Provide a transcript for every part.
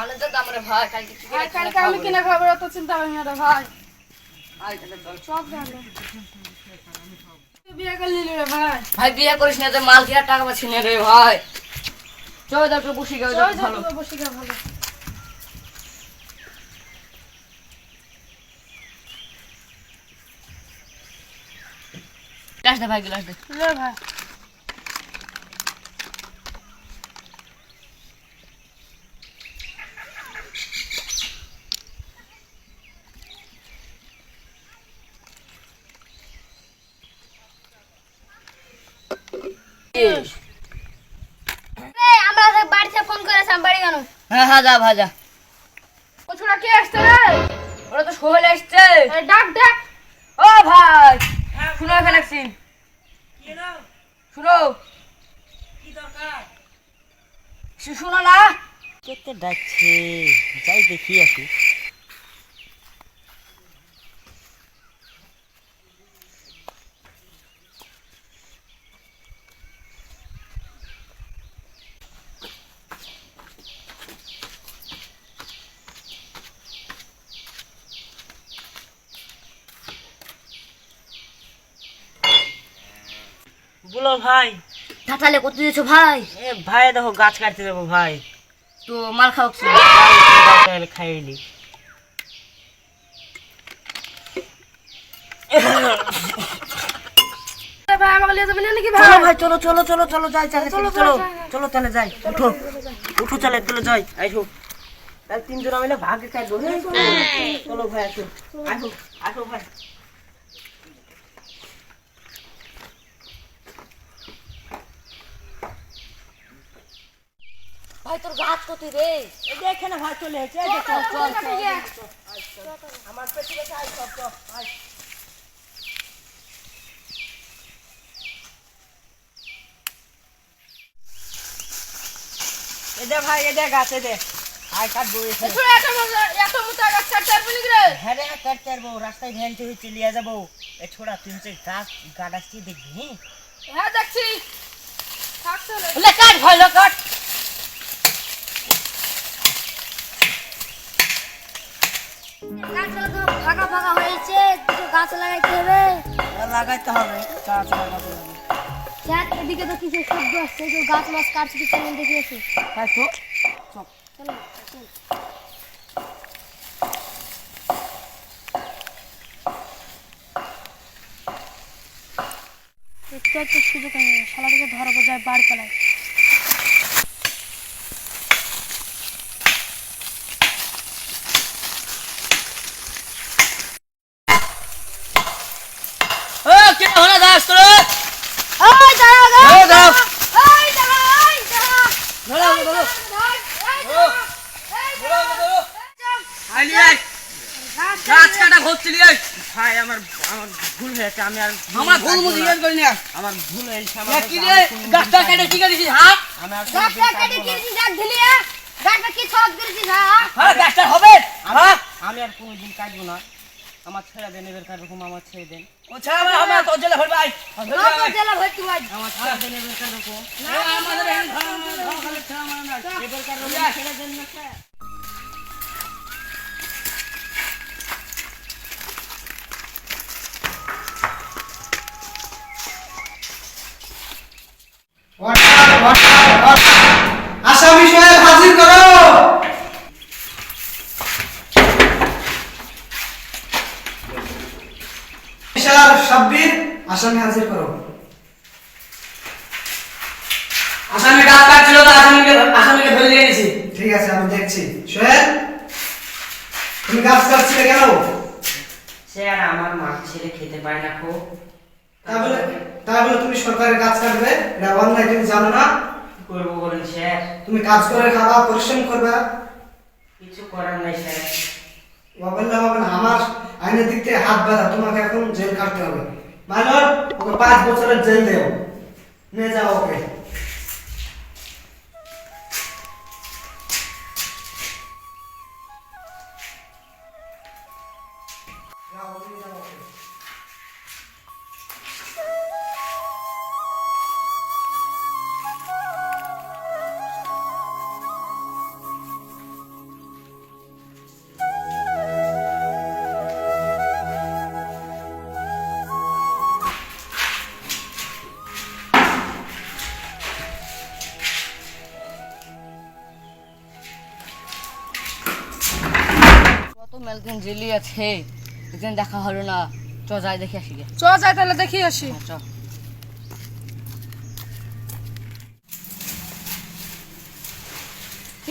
মালের যা দাম রে ভাই, কালকে কি করে কালকে আমি কিনা খাবার অত চিন্তা করি না রে ভাই। আয় তাহলে চল। সব জানো তুই বিয়ে করলি রে ভাই। ভাই বিয়ে করিস না, যে মাল কি আর টাকা পাচ্ছি না রে ভাই। চল দাও একটু বসি গাও, চল ভালো। চল বসে গা ভালো। গ্লাস দে ভাই, গ্লাস দে। লে ভাই আমরা বাড়িতে ফোন করেছিলাম বাড়ি কেন হ্যাঁ হ্যাঁ, যা ভাজা। ও ছোড়া কে আসছে রে? ওরা তো সোহেল আসছে। এই ডাক ডাক। ও ভাই শুনো, এখানে আসছিন। শুনো, শুনো না, কেতে ডাকছে, যাই দেখি আসি। বলো ভাই। তাহলে কত দিয়েছো ভাই? এ ভাই দেখো গাছ কাটতে দেবো ভাই। তো মাল খাও কি? খাইলি ভাই আমাকে নিয়ে যাবেন নাকি ভাই? চলো ভাই, চলো চলো চলো চলো যাই, চলো চলো, চলো যাই, যাই। চলো তাহলে যাই। উঠো উঠো, চলে চলে যাই। আইসো তাহলে তিনজন মিলে ভাগে কাটবো। চলো ভাই, আসো আসো আসো ভাই। ভাই তোর গাছ কত রে? এই যে এখানে ভাই চলে এসেছে। এই যে চল চল চল। আমার পেছনে আয়, চল চল আয়। এদে ভাই, এদে গাছ, এদে আয় কাটবো এসে। ছোড়া এত মোটা গাছ কাটতে পারবি নাকি রে? হ্যাঁ রে, কাটতে পারবো, রাস্তায় ভ্যান চলে নিয়ে যাবো। এ ছোড়া তুই হচ্ছে গাছ গাছ আসছি দেখবি। হ্যাঁ দেখছি। থাক চলে। লে কাট ভাই, লে কাট। গাছগুলো তো ফাঁকা ফাঁকা হয়েছে দুটো গাছ লাগাইতে হবে লাগাইতে হবে, গাছ লাগাতে হবে। দেখ এদিকে তো কিছু শব্দ আসছে কেউ গাছ মাছ কাটছে কি চলুন দেখে আসি তাই তো চলো চল। একটু একটু সুযোগ আছে, শালাটাকে ধরাবো যায় বাড়ি পালায়। ও কে হলো দাস তোর? ওই দাঁড়া দাঁড়া। ও দাও। ওই দাঁড়া ওই দাঁড়া। ধরো ধরো। আইলি আই। গাছ কাটা হচ্ছিলি আই। ভাই আমার আমার ভুল হয়েছে, আমি আর আমরা ভুল মুজি ইয়ার করি না। আমার ভুল হয়েছে। এ কি রে? গাছটা কেটে কি করেছিস? হ্যাঁ? আমি আর গাছটা কেটে কিরছি ডাক দিলি হ্যাঁ গাছটা কি ছক দিয়েছিস হ্যাঁ হ্যাঁ গাছটা হবে। হ্যাঁ? আমি আর কোনোদিন কাটবো না। আমার ছেড়ে দেন, এবার কারকম আমার ছেড়ে দেন। ও ছাড়া আমরা তো জেলে ভরবে আই। নগর জেলা ভর্তি হয় আমার ছেড়ে দেন, এবার কারকম আমাদের এখানে ধর খালি ছাড়া মানে না। এবার কারকম ছেড়ে দেন না স্যার। আসামি সাহেব হাজির করো। সাব্বির, আসামি হাজির করো। আসামি গাছ কাটছিল তো আসামিকে ধরে নিয়ে গেছি। ঠিক আছে, আমি দেখছি। সোহেল, তুমি গাছ কাটছিলে কেন? স্যার আমার মা ছেলে খেতে পায় না খুব। তাহলে তুমি সরকারের গাছ কাটবে? এটা অন্যায়, তুমি জানো না? কি করবো বলেন স্যার? তুমি কাজ করে খাবা, পরিশ্রম করবে। কিছু করার নাই স্যার। বললে হবে না, আমার আইনের দিক থেকে হাত বাঁধা, তোমাকে এখন জেল কাটতে হবে। মাইলর, ওকে 5 বছরের জেল দেও। নিয়ে যাও ওকে। যাও, নিয়ে যাও ওকে। মেলদিন জেলি আছে, একদিন দেখা হলো না। চ যাই দেখে আসি গে। চ যাই তাহলে দেখি আসি। চ।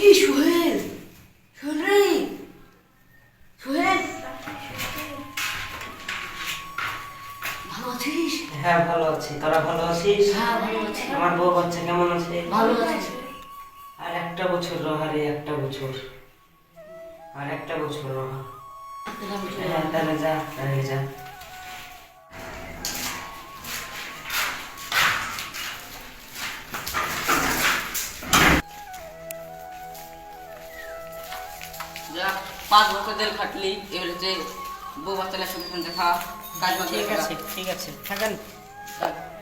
এই সোহেল, শোন রে সোহেল, ভালো আছিস? হ্যাঁ ভালো আছি, তোরা ভালো আছিস? হ্যাঁ ভালো আছি। আমার বউ বাচ্চা কেমন আছে? ভালো আছিস? আর একটা বছর রহারে, একটা বছর, আর একটা বছর রহা। হ্যাঁ তাহলে যা, তাহলে যা। যা 5 বছর ধরে খাটলি, এবারে যে বউ বাচ্চাদের সঙ্গে দেখা কাজ বাজ ঠিক আছে, ঠিক আছে, থাকেন। দেখা।